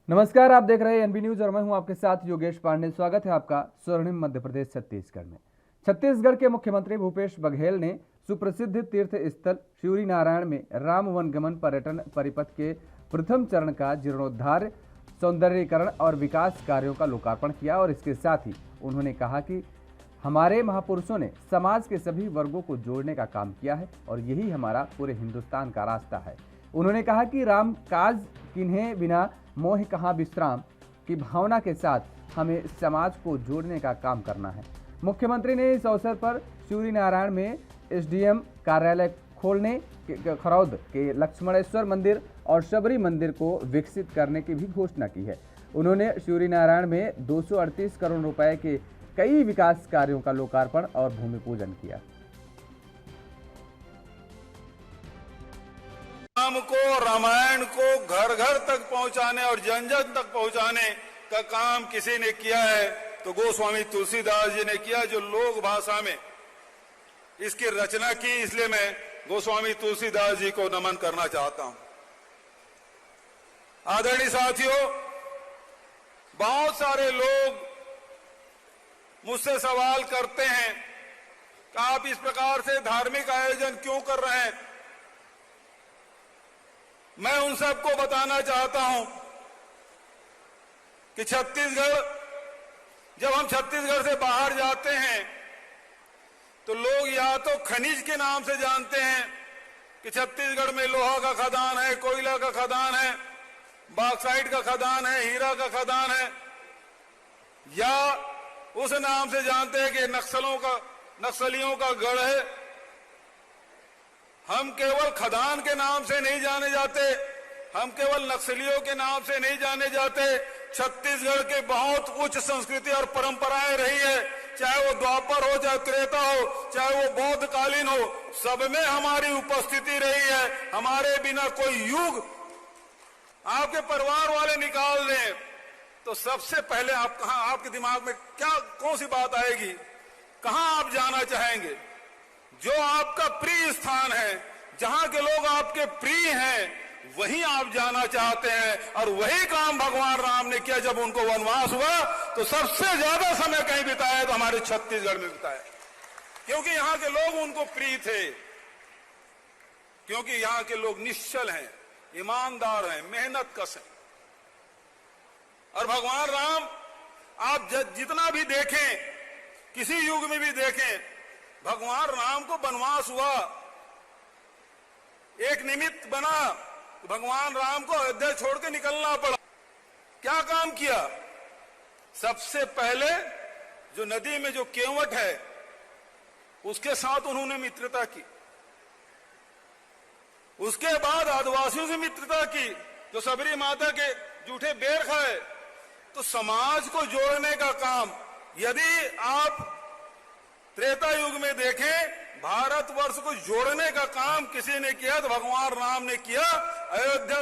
नमस्कार, आप देख रहे हैं एनबी न्यूज और मैं हूं आपके साथ योगेश पांडे। स्वागत है आपका स्वर्णिम मध्य प्रदेश छत्तीसगढ़ में। छत्तीसगढ़ के मुख्यमंत्री भूपेश बघेल ने सुप्रसिद्ध तीर्थ स्थल शिवरी नारायण में राम वनगमन पर्यटन परिपथ के प्रथम चरण का जीर्णोद्धार, सौंदर्यीकरण और विकास कार्यों का लोकार्पण किया और इसके साथ ही उन्होंने कहा कि हमारे महापुरुषों ने समाज के सभी वर्गों को जोड़ने का काम किया है और यही हमारा पूरे हिंदुस्तान का रास्ता है। उन्होंने कहा कि राम काज किन्हें बिना मोह कहाँ विश्राम की भावना के साथ हमें समाज को जोड़ने का काम करना है। मुख्यमंत्री ने इस अवसर पर शिवरी नारायण में एसडीएम कार्यालय खोलने, खरौद के लक्ष्मणेश्वर मंदिर और शबरी मंदिर को विकसित करने की भी घोषणा की है। उन्होंने शिवरी नारायण में 238 करोड़ रुपए के कई विकास कार्यों का लोकार्पण और भूमि पूजन किया। राम को, रामायण को घर घर तक पहुंचाने और जन जन तक पहुंचाने का काम किसी ने किया है तो गोस्वामी तुलसीदास जी ने किया, जो लोक भाषा में इसकी रचना की। इसलिए मैं गोस्वामी तुलसीदास जी को नमन करना चाहता हूं। आदरणीय साथियों, बहुत सारे लोग मुझसे सवाल करते हैं कि आप इस प्रकार से धार्मिक आयोजन क्यों कर रहे हैं। मैं उन सबको बताना चाहता हूं कि छत्तीसगढ़, जब हम छत्तीसगढ़ से बाहर जाते हैं तो लोग या तो खनिज के नाम से जानते हैं कि छत्तीसगढ़ में लोहा का खदान है, कोयला का खदान है, बॉक्साइट का खदान है, हीरा का खदान है, या उस नाम से जानते हैं कि नक्सलियों का गढ़ है। हम केवल खदान के नाम से नहीं जाने जाते, हम केवल नक्सलियों के नाम से नहीं जाने जाते। छत्तीसगढ़ के बहुत उच्च संस्कृति और परंपराएं रही है, चाहे वो द्वापर हो, चाहे त्रेता हो, चाहे वो बौद्ध कालीन हो, सब में हमारी उपस्थिति रही है। हमारे बिना कोई युग आपके परिवार वाले निकाल दें तो सबसे पहले आप कहां, आपके दिमाग में कौन सी बात आएगी, कहां आप जाना चाहेंगे? जो आपका प्रिय स्थान है, जहां के लोग आपके प्रिय हैं, वहीं आप जाना चाहते हैं। और वही काम भगवान राम ने किया। जब उनको वनवास हुआ तो सबसे ज्यादा समय कहीं बिताया तो हमारे छत्तीसगढ़ में बिताया, क्योंकि यहां के लोग उनको प्रिय थे, क्योंकि यहां के लोग निश्चल हैं, ईमानदार हैं, मेहनतकश हैं। और भगवान राम, आप जितना भी देखें, किसी युग में भी देखें, भगवान राम को वनवास हुआ, एक निमित्त बना, भगवान राम को अयोध्या छोड़ के निकलना पड़ा। क्या काम किया? सबसे पहले जो नदी में जो केवट है उसके साथ उन्होंने मित्रता की, उसके बाद आदिवासियों से मित्रता की जो सबरी माता के जूठे बेर खाए। तो समाज को जोड़ने का काम, यदि आप त्रेता युग में देखें, भारतवर्ष को जोड़ने का काम किसी ने किया तो भगवान राम ने किया। अयोध्या।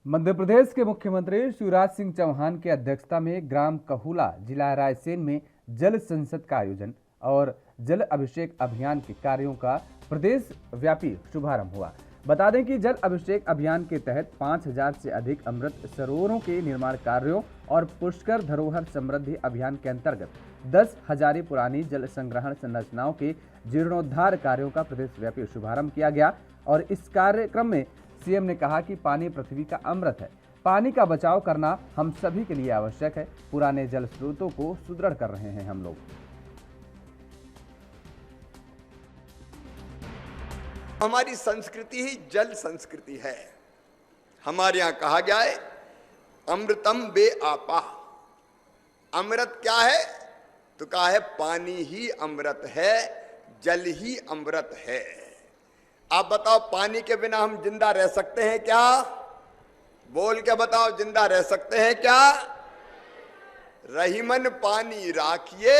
मध्य प्रदेश के मुख्यमंत्री शिवराज सिंह चौहान की अध्यक्षता में ग्राम कहुला, जिला रायसेन में जल संसद का आयोजन और जल अभिषेक अभियान के कार्यों का प्रदेश व्यापी शुभारंभ हुआ। बता दें कि जल अभिषेक अभियान के तहत 5000 से अधिक अमृत सरोवरों के निर्माण कार्यों और पुष्कर धरोहर समृद्धि अभियान के अंतर्गत 10,000 पुरानी जल संग्रहण संरचनाओं के जीर्णोद्धार कार्यों का प्रदेशव्यापी शुभारंभ किया गया। और इस कार्यक्रम में सीएम ने कहा कि पानी पृथ्वी का अमृत है, पानी का बचाव करना हम सभी के लिए आवश्यक है। पुराने जल स्रोतों को सुदृढ़ कर रहे हैं हम लोग। हमारी संस्कृति ही जल संस्कृति है। हमारे यहां कहा गया है, अमृतम बे आपा। अमृत क्या है? तो कहा है पानी ही अमृत है, जल ही अमृत है। आप बताओ, पानी के बिना हम जिंदा रह सकते हैं क्या? बोल के बताओ, जिंदा रह सकते हैं क्या? रहीमन पानी राखिए,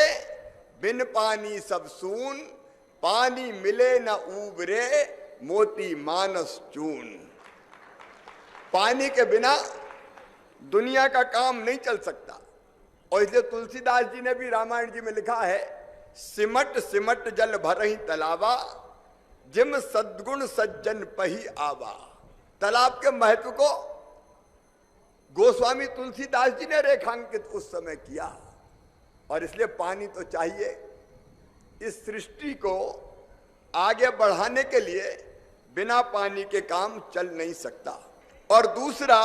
बिन पानी सब सून, पानी मिले न उबरे, मोती मानस चून। पानी के बिना दुनिया का काम नहीं चल सकता। और इसलिए तुलसीदास जी ने भी रामायण जी में लिखा है, सिमट सिमट जल भरहि तलावा, जिम सद्गुण सज्जन पही आवा। तालाब के महत्व को गोस्वामी तुलसीदास जी ने रेखांकित उस समय किया। और इसलिए पानी तो चाहिए। इस सृष्टि को आगे बढ़ाने के लिए बिना पानी के काम चल नहीं सकता। और दूसरा,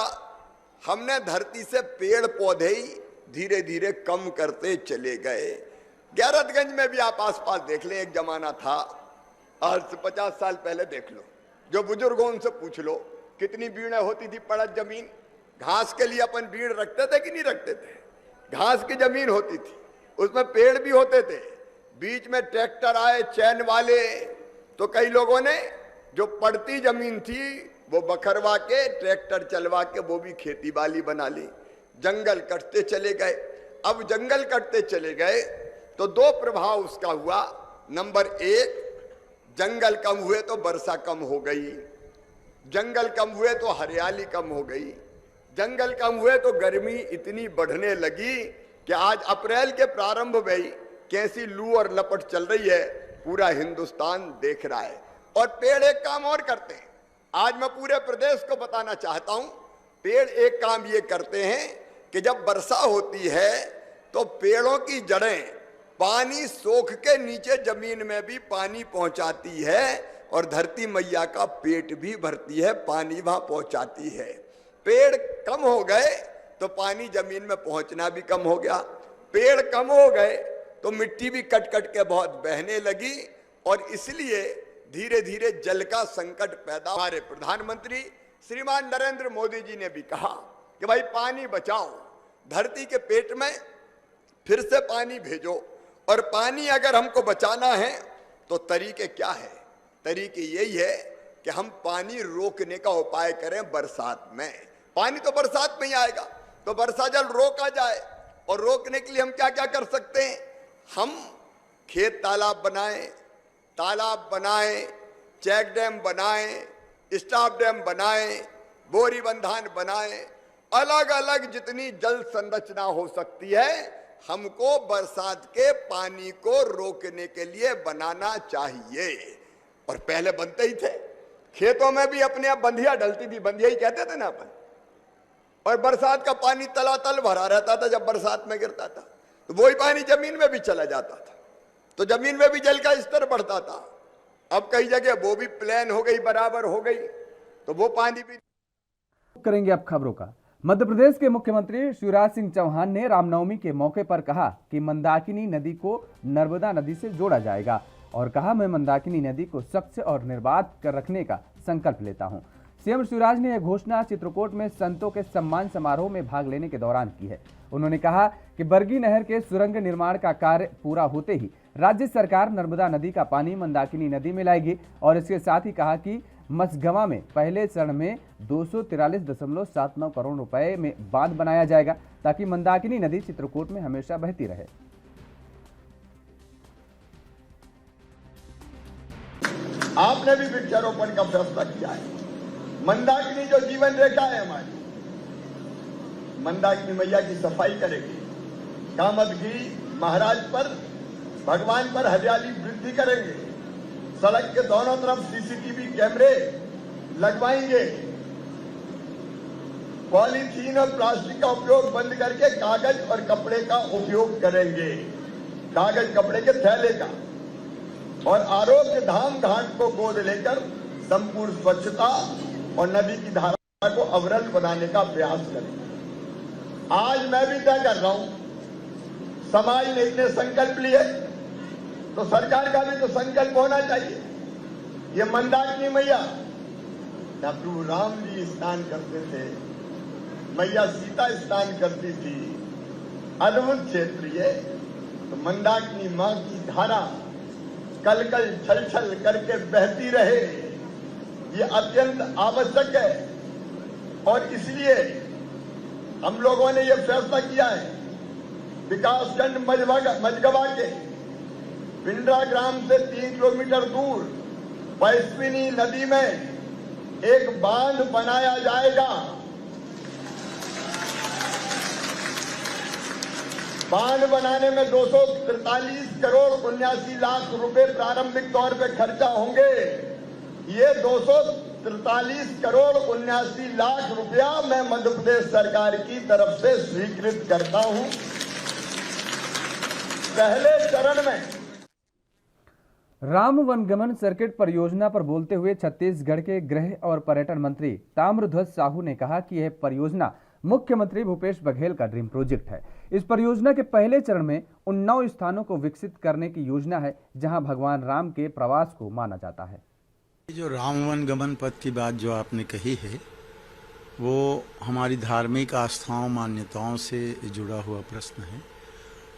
हमने धरती से पेड़ पौधे ही धीरे धीरे कम करते चले गए। गैरतगंज में भी आप आसपास देख लें, एक जमाना था, आज से 50 साल पहले देख लो, जो बुजुर्ग हो उनसे पूछ लो, कितनी बीड़ें होती थी पड़त जमीन। घास के लिए अपन बीड़ रखते थे कि नहीं रखते थे? घास की जमीन होती थी, उसमें पेड़ भी होते थे। बीच में ट्रैक्टर आए चैन वाले, तो कई लोगों ने जो पड़ती जमीन थी वो बखरवा के ट्रैक्टर चलवा के वो भी खेती बाड़ी बना ली। जंगल कटते चले गए। अब जंगल कटते चले गए तो दो प्रभाव उसका हुआ। नंबर एक, जंगल कम हुए तो वर्षा कम हो गई, जंगल कम हुए तो हरियाली कम हो गई, जंगल कम हुए तो गर्मी इतनी बढ़ने लगी कि आज अप्रैल के प्रारंभ में ही कैसी लू और लपट चल रही है पूरा हिंदुस्तान देख रहा है। और पेड़ एक काम और करते हैं, आज मैं पूरे प्रदेश को बताना चाहता हूं। पेड़ एक काम ये करते हैं कि जब वर्षा होती है तो पेड़ों की जड़ें पानी सोख के नीचे जमीन में भी पानी पहुंचाती है और धरती मैया का पेट भी भरती है, पानी वहां पहुंचाती है। पेड़ कम हो गए तो पानी जमीन में पहुंचना भी कम हो गया। पेड़ कम हो गए तो मिट्टी भी कट कट के बहुत बहने लगी और इसलिए धीरे धीरे जल का संकट पैदा। हमारे प्रधानमंत्री श्रीमान नरेंद्र मोदी जी ने भी कहा कि भाई पानी बचाओ, धरती के पेट में फिर से पानी भेजो। और पानी अगर हमको बचाना है तो तरीके क्या है? तरीके यही है कि हम पानी रोकने का उपाय करें बरसात में। पानी तो बरसात में ही आएगा, तो वर्षा जल रोका जाए। और रोकने के लिए हम क्या क्या कर सकते हैं? हम खेत तालाब बनाएं, चेक डैम बनाएं, स्टॉप डैम बनाएं, बोरी बंधान बनाएं, अलग अलग जितनी जल संरचना हो सकती है हमको बरसात के पानी को रोकने के लिए बनाना चाहिए। और पहले बनते ही थे, खेतों में भी अपने आप बंधिया डलती थी, बंधिया ही कहते थे ना अपन। और बरसात का पानी तलातल भरा रहता था, जब बरसात में गिरता था तो वही पानी जमीन में भी चला जाता था, तो जमीन में भी जल का स्तर बढ़ता था। अब कई जगह वो भी प्लेन हो गई, बराबर हो गई, तो वो पानी भी करेंगे। अब खबरों का, मध्य प्रदेश के मुख्यमंत्री शिवराज सिंह चौहान ने रामनवमी के मौके पर कहा कि मंदाकिनी नदी को नर्मदा नदी से जोड़ा जाएगा और कहा, मैं मंदाकिनी नदी को स्वच्छ और निर्बाध कर रखने का संकल्प लेता हूं। सीएम शिवराज ने यह घोषणा चित्रकूट में संतों के सम्मान समारोह में भाग लेने के दौरान की है। उन्होंने कहा कि बरगी नहर के सुरंग निर्माण का कार्य पूरा होते ही राज्य सरकार नर्मदा नदी का पानी मंदाकिनी नदी में लाएगी। और इसके साथ ही कहा कि मसगवा में पहले चरण में 243.79 करोड़ रुपए में बांध बनाया जाएगा ताकि मंदाकिनी नदी चित्रकूट में हमेशा बहती रहे। आपने भी वृक्षारोपण का फैसला किया है। मंदाकिनी जो जीवन रेखा है हमारी, मंदाकिनी मैया की सफाई करेगी, कामदगिरी महाराज पर, भगवान पर हरियाली वृद्धि करेंगे, सड़क के दोनों तरफ सीसीटीवी कैमरे लगवाएंगे, पॉलीथीन और प्लास्टिक का उपयोग बंद करके कागज और कपड़े का उपयोग करेंगे, कागज कपड़े के थैले का। और आरोग्य धाम घाट को गोद लेकर संपूर्ण स्वच्छता और नदी की धारा को अविरल बनाने का प्रयास करेंगे। आज मैं भी तय कर रहा हूं, समाज ने इतने संकल्प लिए तो सरकार का भी तो संकल्प होना चाहिए। ये मंदाकिनी मैया, जब प्रभु राम जी स्नान करते थे, मैया सीता स्नान करती थी, अद्भुत क्षेत्र ये। तो मंदाकिनी मां की धारा कल कल छल छल करके बहती रहे, ये अत्यंत आवश्यक है। और इसलिए हम लोगों ने ये फैसला किया है, विकासखंड मझगवा के पिंडरा ग्राम से 3 किलोमीटर दूर पैस्विनी नदी में एक बांध बनाया जाएगा। बांध बनाने में 243 करोड़ 79 लाख रुपए प्रारंभिक तौर पे खर्चा होंगे। ये 243 43 करोड़ 79 लाख रुपया मैं मध्य प्रदेश सरकार की तरफ से स्वीकृत करता हूं। पहले चरण में राम वनगमन सर्किट परियोजना पर बोलते हुए छत्तीसगढ़ के गृह और पर्यटन मंत्री ताम्रध्वज साहू ने कहा कि यह परियोजना मुख्यमंत्री भूपेश बघेल का ड्रीम प्रोजेक्ट है। इस परियोजना के पहले चरण में उन 9 स्थानों को विकसित करने की योजना है जहां भगवान राम के प्रवास को माना जाता है। जो राम वनगमन पथ की बात जो आपने कही है वो हमारी धार्मिक आस्थाओं मान्यताओं से जुड़ा हुआ प्रश्न है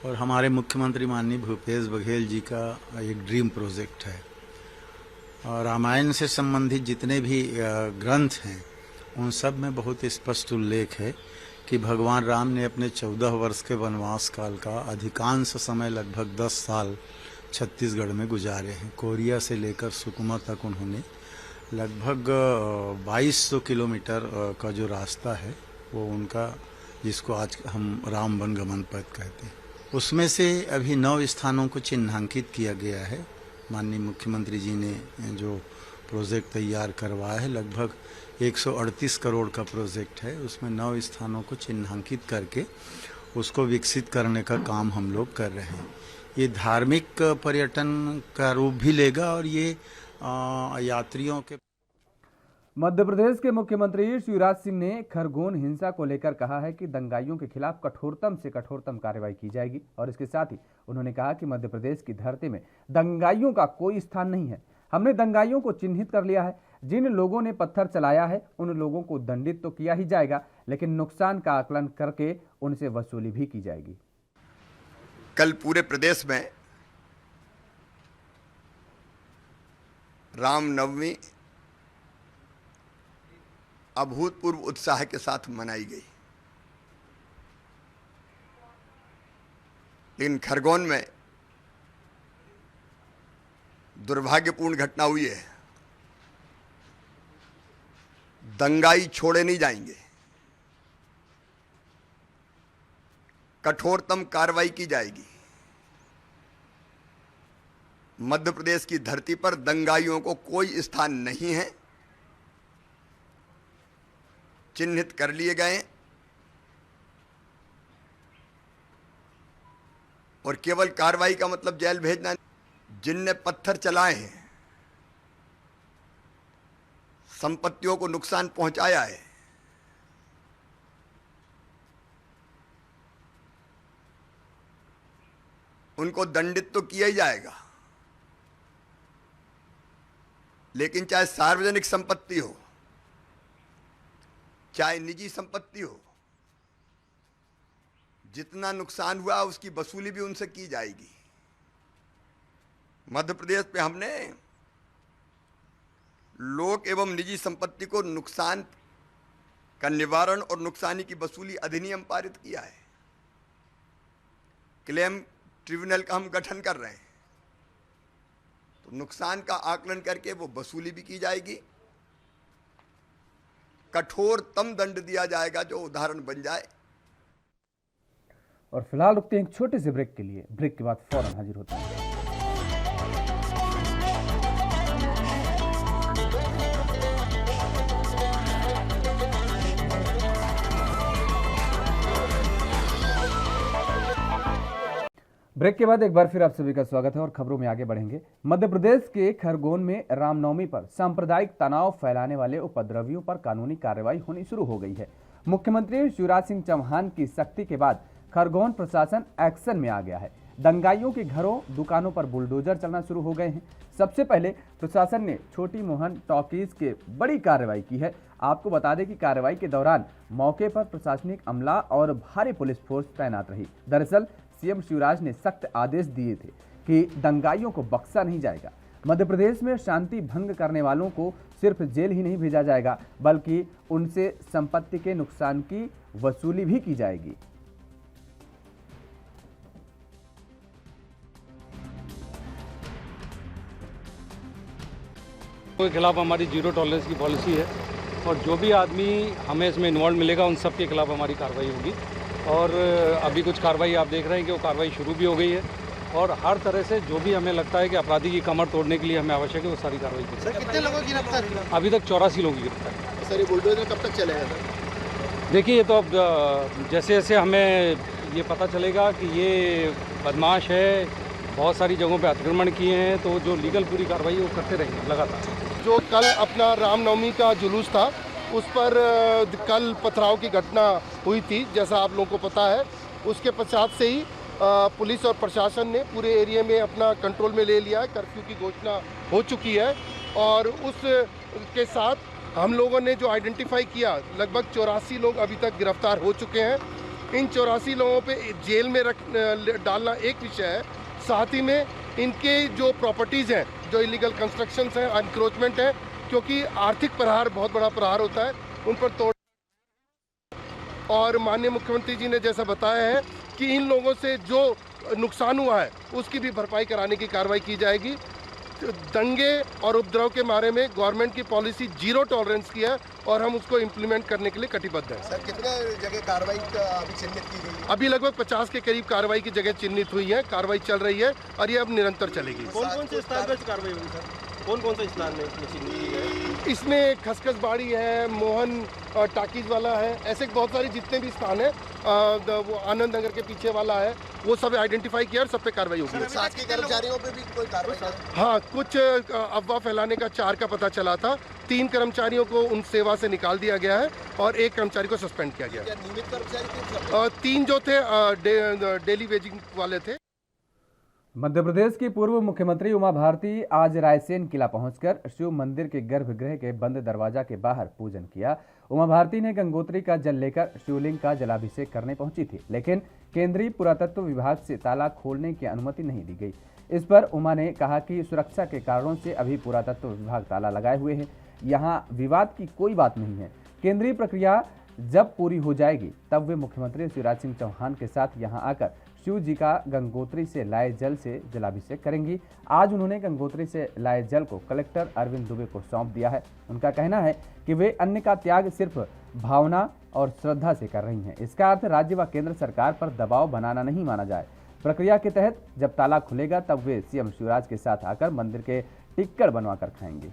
और हमारे मुख्यमंत्री माननीय भूपेश बघेल जी का एक ड्रीम प्रोजेक्ट है। और रामायण से संबंधित जितने भी ग्रंथ हैं उन सब में बहुत स्पष्ट उल्लेख है कि भगवान राम ने अपने 14 वर्ष के वनवास काल का अधिकांश समय लगभग 10 साल छत्तीसगढ़ में गुजारे हैं। कोरिया से लेकर सुकमा तक उन्होंने लगभग 2200 किलोमीटर का जो रास्ता है वो उनका, जिसको आज हम राम वनगमन पथ कहते हैं, उसमें से अभी 9 स्थानों को चिन्हांकित किया गया है। माननीय मुख्यमंत्री जी ने जो प्रोजेक्ट तैयार करवाया है लगभग 138 करोड़ का प्रोजेक्ट है, उसमें 9 स्थानों को चिन्हांकित करके उसको विकसित करने का काम हम लोग कर रहे हैं। ये धार्मिक पर्यटन का रूप भी लेगा और ये यात्रियों के। मध्य प्रदेश के मुख्यमंत्री शिवराज सिंह ने खरगोन हिंसा को लेकर कहा है कि दंगाइयों के खिलाफ कठोरतम से कठोरतम कार्रवाई की जाएगी और इसके साथ ही उन्होंने कहा कि मध्य प्रदेश की धरती में दंगाइयों का कोई स्थान नहीं है। हमने दंगाइयों को चिन्हित कर लिया है। जिन लोगों ने पत्थर चलाया है उन लोगों को दंडित तो किया ही जाएगा, लेकिन नुकसान का आकलन करके उनसे वसूली भी की जाएगी। कल पूरे प्रदेश में रामनवमी अभूतपूर्व उत्साह के साथ मनाई गई, लेकिन खरगोन में दुर्भाग्यपूर्ण घटना हुई है। दंगाई छोड़े नहीं जाएंगे, कठोरतम कार्रवाई की जाएगी। मध्य प्रदेश की धरती पर दंगाइयों को कोई स्थान नहीं है, चिन्हित कर लिए गए और केवल कार्रवाई का मतलब जेल भेजना। जिनने पत्थर चलाए हैं, संपत्तियों को नुकसान पहुंचाया है, उनको दंडित तो किया ही जाएगा, लेकिन चाहे सार्वजनिक संपत्ति हो चाहे निजी संपत्ति हो, जितना नुकसान हुआ उसकी वसूली भी उनसे की जाएगी। मध्य प्रदेश पे हमने लोक एवं निजी संपत्ति को नुकसान का निवारण और नुकसानी की वसूली अधिनियम पारित किया है। क्लेम ट्रिब्यूनल का हम गठन कर रहे हैं, तो नुकसान का आकलन करके वो वसूली भी की जाएगी, कठोरतम दंड दिया जाएगा जो उदाहरण बन जाए। और फिलहाल रुकते हैं एक छोटे से ब्रेक के लिए। ब्रेक के बाद फौरन हाजिर होते हैं। ब्रेक के बाद एक बार फिर आप सभी का स्वागत है और खबरों में आगे बढ़ेंगे। मध्य प्रदेश के खरगोन में रामनवमी पर सांप्रदायिक तनाव फैलाने वाले उपद्रवियों पर कानूनी कार्रवाई होनी शुरू हो गई है। मुख्यमंत्री शिवराज सिंह चौहान की सख्ती के बाद खरगोन प्रशासन एक्शन में आ गया है। दंगाइयों के घरों दुकानों पर बुलडोजर चलना शुरू हो गए हैं। सबसे पहले प्रशासन ने छोटी मोहन टॉकीज के बड़ी कार्रवाई की है। आपको बता दें कि कार्रवाई के दौरान मौके पर प्रशासनिक अमला और भारी पुलिस फोर्स तैनात रही। दरअसल सीएम शिवराज ने सख्त आदेश दिए थे कि दंगाइयों को बख्शा नहीं जाएगा। मध्य प्रदेश में शांति भंग करने वालों को सिर्फ जेल ही नहीं भेजा जाएगा, बल्कि उनसे संपत्ति के नुकसान की वसूली भी की जाएगी। के खिलाफ हमारी जीरो टॉलरेंस की पॉलिसी है और जो भी आदमी हमें इसमें इन्वॉल्व मिलेगा उन सब के खिलाफ हमारी कार्रवाई होगी। और अभी कुछ कार्रवाई आप देख रहे हैं कि वो कार्रवाई शुरू भी हो गई है और हर तरह से जो भी हमें लगता है कि अपराधी की कमर तोड़ने के लिए हमें आवश्यक है वो सारी कार्रवाई की। सर कितने लोगों की गिरफ्तार हुई? अभी तक 84 लोगों की गिरफ्तार है। सर ये बुलडोजर कब तक चलेगा सर? देखिए ये तो अब जैसे जैसे हमें ये पता चलेगा कि ये बदमाश है, बहुत सारी जगहों पे अतिक्रमण किए हैं, तो जो लीगल पूरी कार्रवाई है वो करते रहेंगे लगातार। जो कल अपना रामनवमी का जुलूस था उस पर कल पथराव की घटना हुई थी, जैसा आप लोगों को पता है। उसके पश्चात से ही पुलिस और प्रशासन ने पूरे एरिया में अपना कंट्रोल में ले लिया है। कर्फ्यू की घोषणा हो चुकी है और उस के साथ हम लोगों ने जो आइडेंटिफाई किया, लगभग 84 लोग अभी तक गिरफ्तार हो चुके हैं। इन 84 लोगों पे जेल में डालना एक विषय है, साथ ही में इनके जो प्रॉपर्टीज़ हैं, जो इलीगल कंस्ट्रक्शंस हैं, एनक्रोचमेंट है, क्योंकि आर्थिक प्रहार बहुत बड़ा प्रहार होता है, उन पर तोड़। और माननीय मुख्यमंत्री जी ने जैसा बताया है कि इन लोगों से जो नुकसान हुआ है उसकी भी भरपाई कराने की कार्रवाई की जाएगी। दंगे और उपद्रव के बारे में गवर्नमेंट की पॉलिसी 0 टॉलरेंस की है और हम उसको इम्प्लीमेंट करने के लिए कटिबद्ध हैं। सर कितने जगह कार्रवाई अभी चिन्हित की गई है? अभी लगभग 50 के करीब कार्रवाई की जगह चिन्हित हुई है, कार्रवाई चल रही है और ये अब निरंतर चलेगी। कौन कौन से स्थान पर कार्रवाई होगी सर? कौन कौन से स्थान में इसमें चिन्हित की है? इसमें खसखस बाड़ी है, मोहन टाकीज वाला है, ऐसे बहुत सारे जितने भी स्थान है, वो आनंद नगर के पीछे वाला है, वो सब आइडेंटिफाई किया और सब पे कार्रवाई होगी। शासकीय कर्मचारियों पे भी कोई कार्रवाई? हाँ, कुछ अफवाह फैलाने का 4 का पता चला था। 3 कर्मचारियों को उन सेवा से निकाल दिया गया है और 1 कर्मचारी को सस्पेंड किया गया है। नियमित कर्मचारी 3 जो थे डेली वेजिंग वाले थे। मध्य प्रदेश की पूर्व मुख्यमंत्री उमा भारती आज रायसेन किला पहुंचकर शिव मंदिर के गर्भगृह के बंद दरवाजा के बाहर पूजन किया। उमा भारती ने गंगोत्री का जल लेकर शिवलिंग का जलाभिषेक करने पहुंची थी, लेकिन केंद्रीय पुरातत्व विभाग से ताला खोलने की अनुमति नहीं दी गई। इस पर उमा ने कहा कि सुरक्षा के कारणों से अभी पुरातत्व विभाग ताला लगाए हुए है, यहाँ विवाद की कोई बात नहीं है। केंद्रीय प्रक्रिया जब पूरी हो जाएगी तब वे मुख्यमंत्री शिवराज सिंह चौहान के साथ यहां आकर शिव जी का गंगोत्री से लाए जल से जलाभिषेक करेंगी। आज उन्होंने गंगोत्री से लाए जल को कलेक्टर अरविंद दुबे को सौंप दिया है। उनका कहना है कि वे अन्य का त्याग सिर्फ भावना और श्रद्धा से कर रही हैं। इसका अर्थ राज्य व केंद्र सरकार पर दबाव बनाना नहीं माना जाए। प्रक्रिया के तहत जब ताला खुलेगा तब वे सीएम शिवराज के साथ आकर मंदिर के टिक्कड़ बनवा कर खाएंगे।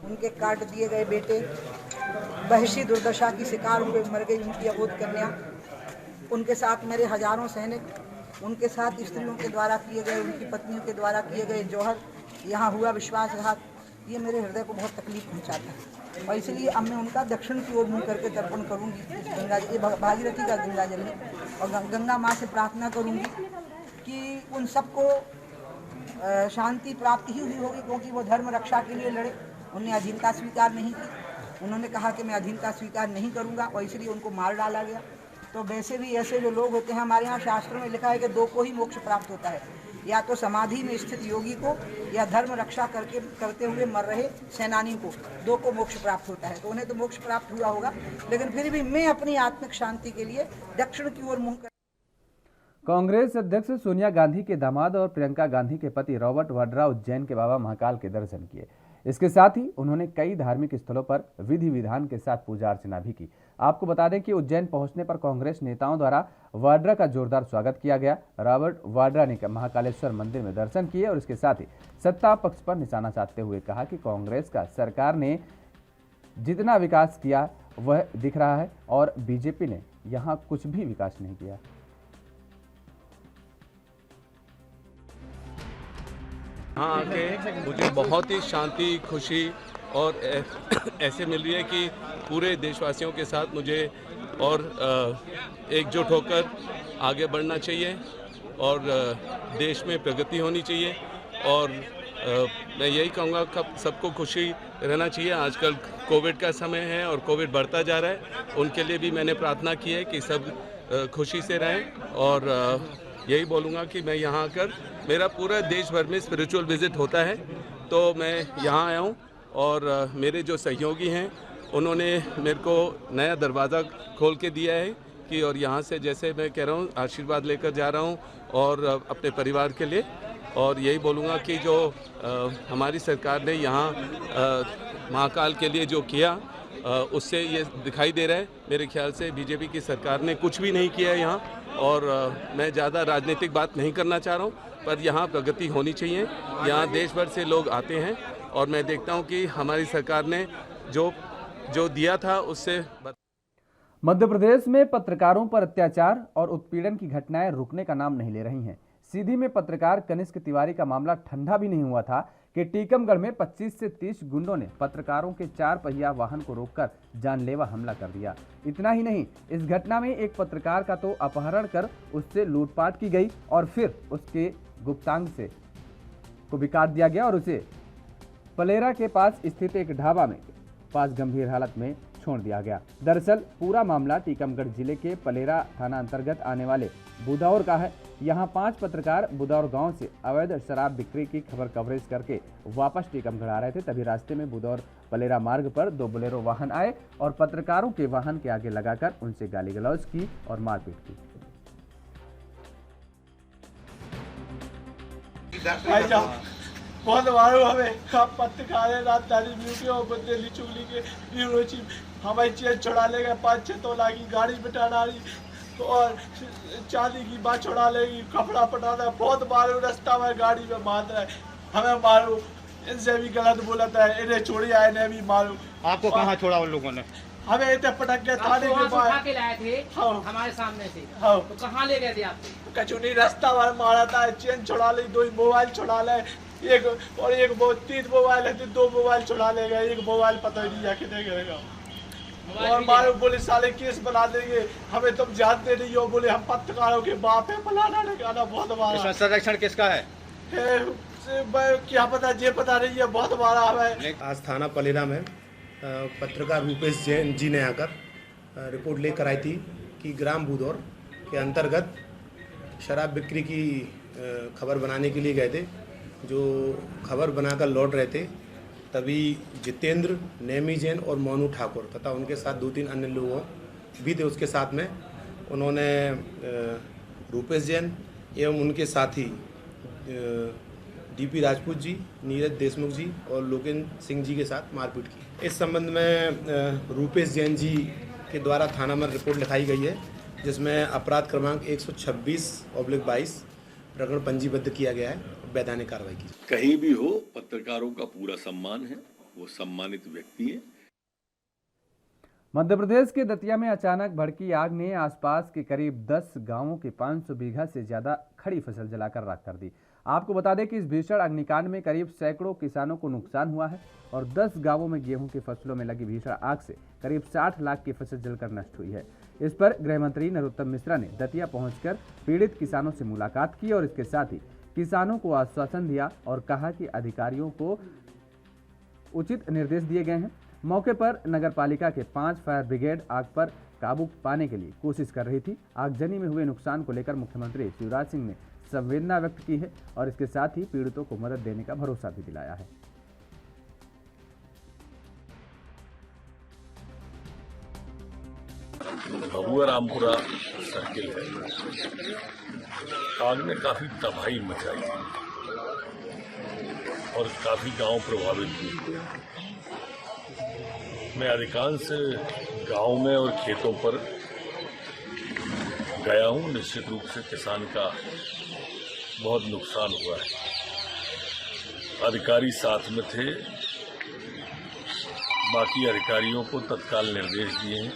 उनके काट दिए गए बेटे, वहशी दुर्दशा की शिकार हुए मर गई उनकी अबोध कन्या, उनके साथ मेरे हजारों सैनिक, उनके साथ स्त्रियों के द्वारा किए गए, उनकी पत्नियों के द्वारा किए गए जौहर, यहाँ हुआ विश्वासघात, ये मेरे हृदय को बहुत तकलीफ पहुँचाता है। और इसलिए अब मैं उनका दक्षिण की ओर मुँह करके तर्पण करूँगी। गंगा ये भागीरथी का गंगा जल है और गंगा माँ से प्रार्थना करूँगी कि उन सबको शांति प्राप्त ही हुई होगी, क्योंकि वो धर्म रक्षा के लिए लड़े। उन्हें अधीनता स्वीकार नहीं की, उन्होंने कहा कि मैं अधीनता स्वीकार नहीं करूंगा और इसलिए उनको मार डाला गया। तो वैसे भी ऐसे जो लोग होते हैं, हमारे यहाँ शास्त्रों में लिखा है कि 2 को ही मोक्ष प्राप्त होता है, या तो समाधि में स्थित योगी को या धर्म रक्षा करते हुए मर रहे सेनानी को, 2 को मोक्ष प्राप्त होता है। तो उन्हें तो मोक्ष प्राप्त हुआ होगा, लेकिन फिर भी मैं अपनी आत्मिक शांति के लिए दक्षिण की ओर मुँह कर। कांग्रेस अध्यक्ष सोनिया गांधी के दामाद और प्रियंका गांधी के पति रॉबर्ट वाड्रा उज्जैन के बाबा महाकाल के दर्शन किए। इसके साथ ही उन्होंने कई धार्मिक स्थलों पर विधि विधान के साथ पूजा अर्चना भी की। आपको बता दें कि उज्जैन पहुंचने पर कांग्रेस नेताओं द्वारा वाड्रा का जोरदार स्वागत किया गया। रॉबर्ट वाड्रा ने महाकालेश्वर मंदिर में दर्शन किए और इसके साथ ही सत्ता पक्ष पर निशाना साधते हुए कहा कि कांग्रेस का सरकार ने जितना विकास किया वह दिख रहा है और बीजेपी ने यहाँ कुछ भी विकास नहीं किया। यहाँ आके मुझे बहुत ही शांति, खुशी और ऐसे मिल रही है कि पूरे देशवासियों के साथ मुझे और एकजुट होकर आगे बढ़ना चाहिए और देश में प्रगति होनी चाहिए। और मैं यही कहूँगा कि सबको खुशी रहना चाहिए। आजकल कोविड का समय है और कोविड बढ़ता जा रहा है, उनके लिए भी मैंने प्रार्थना की है कि सब खुशी से रहें। और यही बोलूँगा कि मैं यहाँ आकर, मेरा पूरा देश भर में स्पिरिचुअल विजिट होता है, तो मैं यहाँ आया हूँ और मेरे जो सहयोगी हैं उन्होंने मेरे को नया दरवाज़ा खोल के दिया है कि, और यहाँ से जैसे मैं कह रहा हूँ आशीर्वाद लेकर जा रहा हूँ और अपने परिवार के लिए। और यही बोलूँगा कि जो हमारी सरकार ने यहाँ महाकाल के लिए जो किया उससे ये दिखाई दे रहा है। मेरे ख्याल से बीजेपी की सरकार ने कुछ भी नहीं किया है यहाँ, और मैं ज़्यादा राजनीतिक बात नहीं करना चाह रहा हूँ, पर यहाँ प्रगति होनी चाहिए। यहाँ देश भर से लोग आते हैं और मैं देखता हूँ कि हमारी सरकार ने जो दिया था उससे। मध्य प्रदेश में पत्रकारों पर अत्याचार और उत्पीड़न की घटनाएं रुकने का नाम नहीं ले रही हैं। सीधी में पत्रकार कनिष्क तिवारी का मामला ठंडा भी नहीं हुआ था कि टीकमगढ़ में 25 से 30 गुंडों ने पत्रकारों के 4 पहिया वाहन को रोककर जानलेवा हमला कर दिया। इतना ही नहीं, इस घटना में एक पत्रकार का तो अपहरण कर उससे लूटपाट की गई और फिर उसके गुप्तांग से को भी काट दिया गया और उसे पलेरा के पास स्थित एक ढाबा में पास गंभीर हालत में छोड़ दिया गया। दरअसल पूरा मामला टीकमगढ़ जिले के पलेरा थाना अंतर्गत आने वाले बुदौर का है। यहां 5 पत्रकार बुदौर गांव से अवैध शराब बिक्री की खबर कवरेज करके वापस टीकमगढ़ आ रहे थे। तभी रास्ते में बुदौर पलेरा मार्ग पर 2 बोलेरो वाहन आए और पत्रकारों के वाहन के आगे लगाकर उनसे गाली गलौज की और मारपीट की। बहुत मारो हमें पत्रकार है, राजधानी वीडियो दिल्ली चुगली के ब्यूरो चीफ हमारी चेन छुड़ा लेगा, 5-6 तोला की गाड़ी बिठा डाली और चांदी की बात छुड़ा लेगी, कपड़ा पटाना, बहुत मारो, रास्ता में गाड़ी में मार रहा है, हमें मारो, इनसे भी गलत बोला था, इन्हें छोड़ी आए ने भी मारो। आपको कहाँ छोड़ा उन लोगों ने? हमें इतने पटक के थाने के बाहर के लाए थे हमारे सामने से। तो कहाँ ले गए थे आप? कचौनी रास्ता में मारा था, चेन छुड़ा ली, 2 मोबाइल छुड़ा ले, एक 3 मोबाइल है, 2 मोबाइल छुड़ा लेगा, 1 मोबाइल पता ही नहीं जाके देगा और मारो, बोले साले केस बना देंगे, हमें तुम जानते नहीं हो, बोले हम पत्रकारों के बाप है, फलाना ढिकाना, बहुत मारा। संरक्षण किसका है? क्या पता, ये पता नहीं है, बहुत मारा हमें। आज थाना पलेरा में पत्रकार रूपेश जैन जी ने आकर रिपोर्ट लेकर आई थी कि ग्राम बुदौर के अंतर्गत शराब बिक्री की खबर बनाने के लिए गए थे। जो खबर बनाकर लौट रहे थे तभी जितेंद्र, नेमी जैन और मोनू ठाकुर तथा उनके साथ 2-3 अन्य लोगों भी थे उसके साथ में। उन्होंने रूपेश जैन एवं उनके साथी डीपी राजपूत जी, नीरज देशमुख जी और लोकेंद्र सिंह जी के साथ मारपीट की। इस संबंध में रूपेश जैन जी के द्वारा थाना में रिपोर्ट लिखाई गई है, जिसमें अपराध क्रमांक 126/22 प्रकरण पंजीबद्ध किया गया है, वैधानिक कार्रवाई की। कहीं भी हो, पत्रकारों का पूरा सम्मान है, वो सम्मानित व्यक्ति है। मध्य प्रदेश के दतिया में अचानक भड़की आग ने आसपास के करीब 10 गांवों के 500 बीघा से ज्यादा खड़ी फसल जलाकर राख कर दी। आपको बता दें कि इस भीषण अग्निकांड में करीब सैकड़ों किसानों को नुकसान हुआ है और 10 गांवों में गेहूं की फसलों में लगी भीषण आग से करीब 60 लाख की फसल जलकर नष्ट हुई है। इस पर गृह मंत्री नरोत्तम मिश्रा ने दतिया पहुंचकर पीड़ित किसानों से मुलाकात की और इसके साथ ही किसानों को आश्वासन दिया और कहा कि अधिकारियों को उचित निर्देश दिए गए हैं। मौके पर नगर पालिका के 5 फायर ब्रिगेड आग पर काबू पाने के लिए कोशिश कर रही थी। आगजनी में हुए नुकसान को लेकर मुख्यमंत्री शिवराज सिंह ने संवेदना व्यक्त की है और इसके साथ ही पीड़ितों को मदद देने का भरोसा भी दिलाया है। भभुआ रामपुरा सर्किल है, आग ने काफी तबाही मचाई और काफी गांव प्रभावित हुए। मैं अधिकांश गांव में और खेतों पर गया हूं। निश्चित रूप से किसान का बहुत नुकसान हुआ है। अधिकारी साथ में थे, बाकी अधिकारियों को तत्काल निर्देश दिए हैं।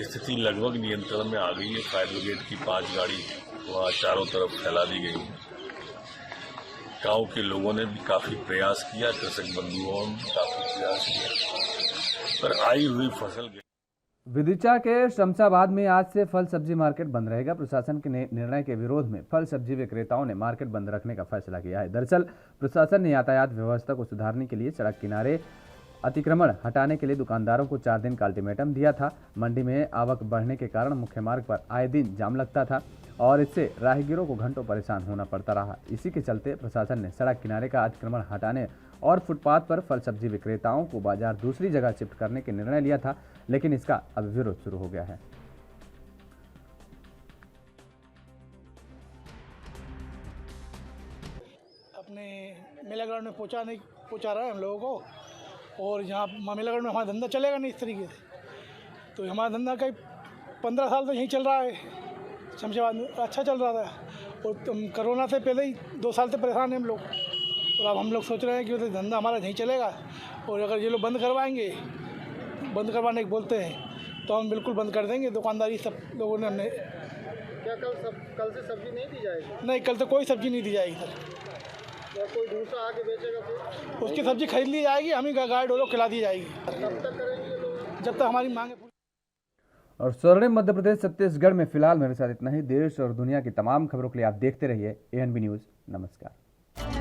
स्थिति लगभग नियंत्रण में आ गई है। फायर ब्रिगेड की 5 गाड़ी वहाँ चारों तरफ फैला दी गई है। गांव के लोगों ने भी काफी प्रयास किया, कृषक बंधुओं ने भी काफी प्रयास किया, पर आई हुई फसल विदिशा के शमशाबाद में आज से फल सब्जी मार्केट बंद रहेगा। प्रशासन के निर्णय के विरोध में फल सब्जी विक्रेताओं ने मार्केट बंद रखने का फैसला किया है। दरअसल प्रशासन ने यातायात व्यवस्था को सुधारने के लिए सड़क किनारे अतिक्रमण हटाने के लिए दुकानदारों को 4 दिन का अल्टीमेटम दिया था। मंडी में आवक बढ़ने के कारण मुख्य मार्ग पर आए दिन जाम लगता था और इससे राहगीरों को घंटों परेशान होना पड़ता रहा। इसी के चलते प्रशासन ने सड़क किनारे का अतिक्रमण हटाने और फुटपाथ पर फल सब्जी विक्रेताओं को बाजार दूसरी जगह शिफ्ट करने के निर्णय लिया था, लेकिन इसका अब विरोध शुरू हो गया है। अपने मेला ग्राउंड में पहुंचा रहा है हम लोगों को, और यहाँ मामेलागढ़ में हमारा धंधा चलेगा नहीं इस तरीके से। तो हमारा धंधा कई 15 साल से यहीं चल रहा है, शमशाबाद में अच्छा चल रहा था। और कोरोना से पहले ही 2 साल से परेशान हैं हम लोग। और अब हम लोग सोच रहे हैं कि धंधा हमारा यहीं चलेगा, और अगर ये लोग बंद करवाएंगे, बंद करवाने को बोलते हैं, तो हम बिल्कुल बंद कर देंगे दुकानदारी। सब लोगों ने हमने क्या कल से सब्जी नहीं दी जाएगी? नहीं, कल तो कोई सब्जी नहीं दी जाएगी सर। या कोई दूसरा आके बेचेगा फिर? उसकी सब्जी खरीद ली जाएगी, हम ही गाय डोलो खिला दी जाएगी। कब तक करेंगे लोग? जब तक हमारी मांग है। और स्वर्णिम मध्य प्रदेश छत्तीसगढ़ में फिलहाल मेरे साथ इतना ही। देश और दुनिया की तमाम खबरों के लिए आप देखते रहिए ANB न्यूज़। नमस्कार।